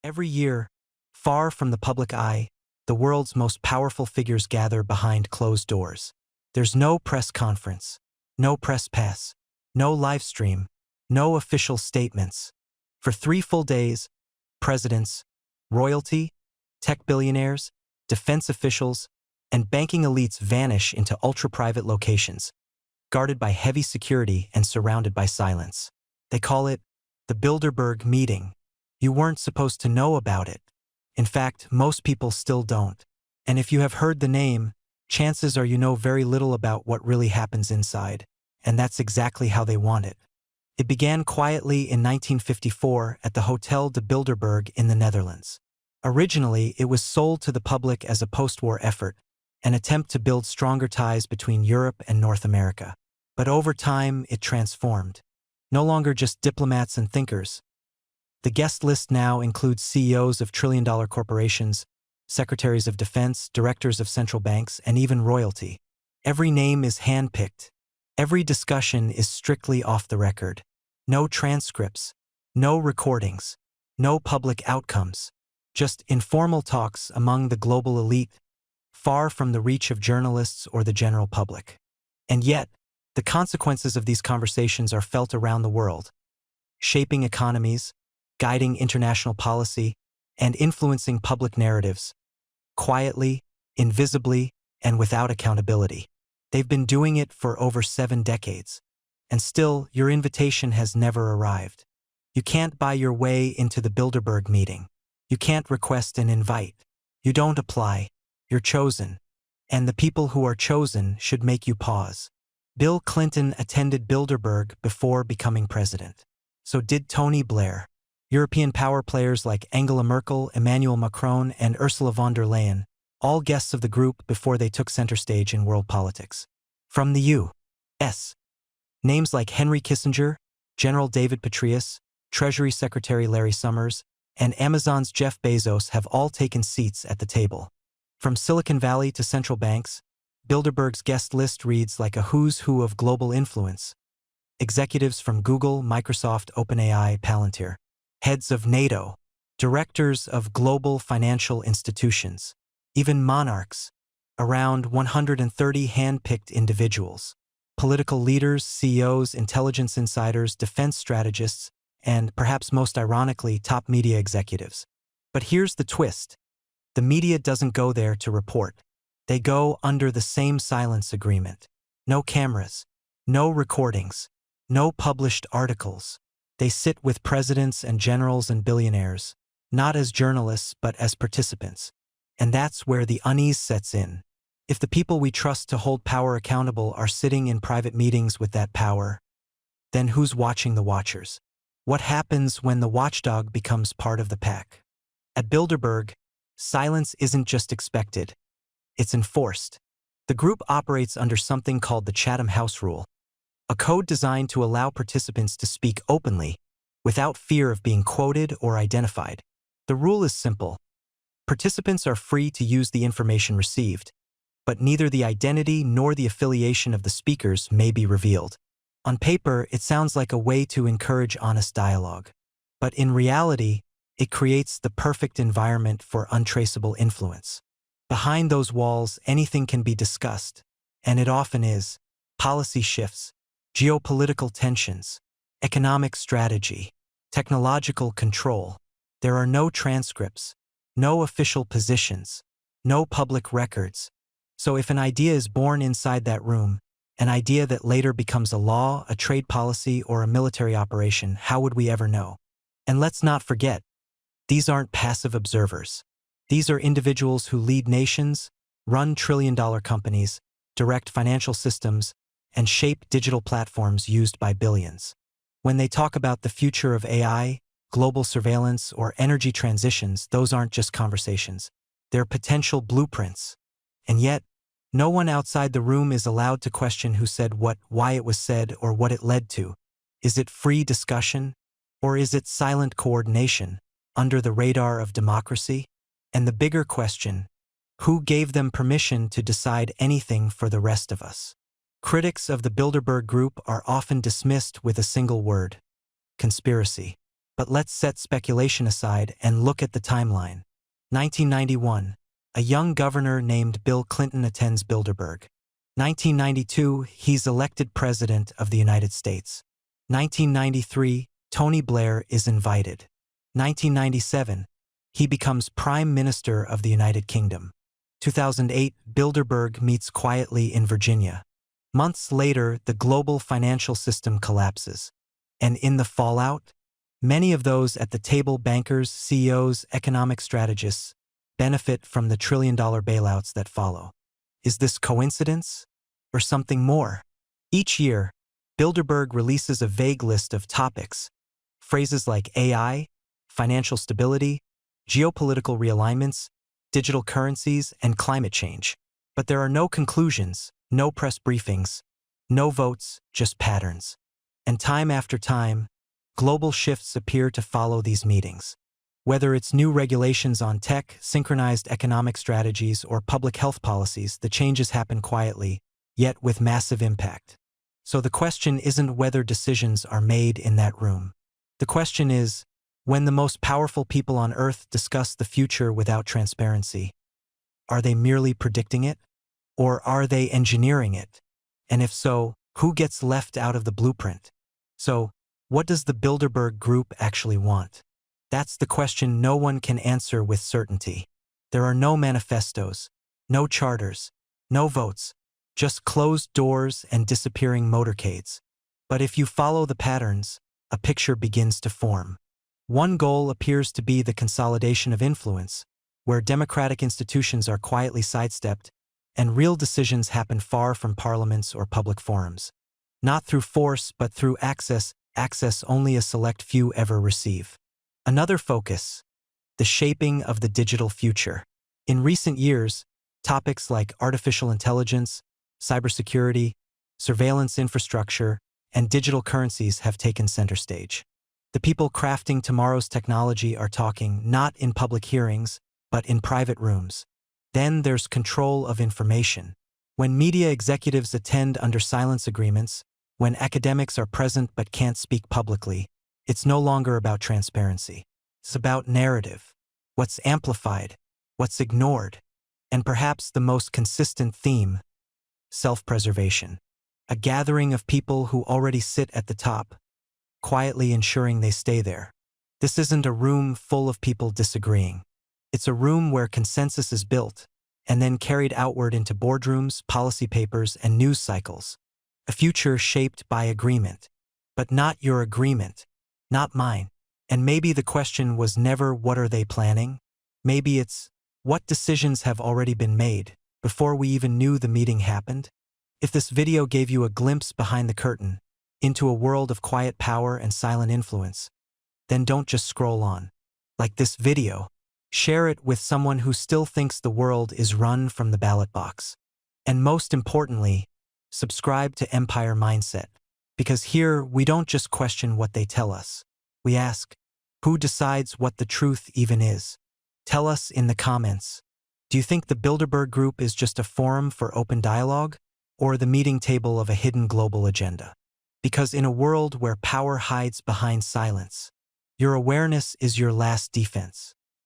Every year, far from the public eye, the world's most powerful figures gather behind closed doors. There's no press conference, no press pass, no live stream, no official statements. For 3 full days, presidents, royalty, tech billionaires, defense officials, and banking elites vanish into ultra-private locations, guarded by heavy security and surrounded by silence. They call it the Bilderberg meeting. You weren't supposed to know about it. In fact, most people still don't. And if you have heard the name, chances are you know very little about what really happens inside. And that's exactly how they want it. It began quietly in 1954 at the Hotel de Bilderberg in the Netherlands. Originally, it was sold to the public as a post-war effort, an attempt to build stronger ties between Europe and North America. But over time, it transformed. No longer just diplomats and thinkers. The guest list now includes CEOs of trillion-dollar corporations, secretaries of defense, directors of central banks, and even royalty. Every name is handpicked. Every discussion is strictly off the record. No transcripts, no recordings, no public outcomes. Just informal talks among the global elite, far from the reach of journalists or the general public. And yet, the consequences of these conversations are felt around the world, shaping economies, guiding international policy, and influencing public narratives, quietly, invisibly, and without accountability. They've been doing it for over 7 decades. And still, your invitation has never arrived. You can't buy your way into the Bilderberg meeting. You can't request an invite. You don't apply. You're chosen. And the people who are chosen should make you pause. Bill Clinton attended Bilderberg before becoming president. So did Tony Blair. European power players like Angela Merkel, Emmanuel Macron, and Ursula von der Leyen, all guests of the group before they took center stage in world politics. From the U.S., names like Henry Kissinger, General David Petraeus, Treasury Secretary Larry Summers, and Amazon's Jeff Bezos have all taken seats at the table. From Silicon Valley to central banks, Bilderberg's guest list reads like a who's who of global influence. Executives from Google, Microsoft, OpenAI, Palantir, heads of NATO, directors of global financial institutions, even monarchs, around 130 hand-picked individuals, political leaders, CEOs, intelligence insiders, defense strategists, and perhaps most ironically, top media executives. But here's the twist. The media doesn't go there to report. They go under the same silence agreement. No cameras, no recordings, no published articles. They sit with presidents and generals and billionaires, not as journalists but as participants. And that's where the unease sets in. If the people we trust to hold power accountable are sitting in private meetings with that power, then who's watching the watchers? What happens when the watchdog becomes part of the pack? At Bilderberg, silence isn't just expected, it's enforced. The group operates under something called the Chatham House Rule, a code designed to allow participants to speak openly, without fear of being quoted or identified. The rule is simple. Participants are free to use the information received, but neither the identity nor the affiliation of the speakers may be revealed. On paper, it sounds like a way to encourage honest dialogue. But in reality, it creates the perfect environment for untraceable influence. Behind those walls, anything can be discussed, and it often is. Policy shifts, geopolitical tensions, economic strategy, technological control. There are no transcripts, no official positions, no public records. So if an idea is born inside that room, an idea that later becomes a law, a trade policy, or a military operation, how would we ever know? And let's not forget, these aren't passive observers. These are individuals who lead nations, run trillion-dollar companies, direct financial systems, and shape digital platforms used by billions. When they talk about the future of AI, global surveillance, or energy transitions, those aren't just conversations. They're potential blueprints. And yet, no one outside the room is allowed to question who said what, why it was said, or what it led to. Is it free discussion? Or is it silent coordination, under the radar of democracy? And the bigger question, who gave them permission to decide anything for the rest of us? Critics of the Bilderberg Group are often dismissed with a single word: conspiracy. But let's set speculation aside and look at the timeline. 1991. A young governor named Bill Clinton attends Bilderberg. 1992. He's elected President of the United States. 1993. Tony Blair is invited. 1997. He becomes Prime Minister of the United Kingdom. 2008. Bilderberg meets quietly in Virginia. Months later, the global financial system collapses. And in the fallout, many of those at the table, bankers, CEOs, economic strategists, benefit from the trillion-dollar bailouts that follow. Is this coincidence or something more? Each year, Bilderberg releases a vague list of topics, phrases like AI, financial stability, geopolitical realignments, digital currencies, and climate change. But there are no conclusions, no press briefings, no votes, just patterns. And time after time, global shifts appear to follow these meetings. Whether it's new regulations on tech, synchronized economic strategies, or public health policies, the changes happen quietly, yet with massive impact. So the question isn't whether decisions are made in that room. The question is, when the most powerful people on Earth discuss the future without transparency, are they merely predicting it? Or are they engineering it? And if so, who gets left out of the blueprint? So, what does the Bilderberg Group actually want? That's the question no one can answer with certainty. There are no manifestos, no charters, no votes, just closed doors and disappearing motorcades. But if you follow the patterns, a picture begins to form. One goal appears to be the consolidation of influence, where democratic institutions are quietly sidestepped and real decisions happen far from parliaments or public forums. Not through force, but through access only a select few ever receive. Another focus, the shaping of the digital future. In recent years, topics like artificial intelligence, cybersecurity, surveillance infrastructure, and digital currencies have taken center stage. The people crafting tomorrow's technology are talking not in public hearings, but in private rooms. Then there's control of information. When media executives attend under silence agreements, when academics are present but can't speak publicly, it's no longer about transparency. It's about narrative, what's amplified, what's ignored, and perhaps the most consistent theme, self-preservation. A gathering of people who already sit at the top, quietly ensuring they stay there. This isn't a room full of people disagreeing. It's a room where consensus is built and then carried outward into boardrooms, policy papers, and news cycles. A future shaped by agreement. But not your agreement, not mine. And maybe the question was never what are they planning? Maybe it's what decisions have already been made before we even knew the meeting happened? If this video gave you a glimpse behind the curtain, into a world of quiet power and silent influence, then don't just scroll on. Like this video, share it with someone who still thinks the world is run from the ballot box. And most importantly, subscribe to Empire Mindset, because here we don't just question what they tell us. We ask, who decides what the truth even is? Tell us in the comments. Do you think the Bilderberg Group is just a forum for open dialogue, or the meeting table of a hidden global agenda? Because in a world where power hides behind silence, your awareness is your last defense.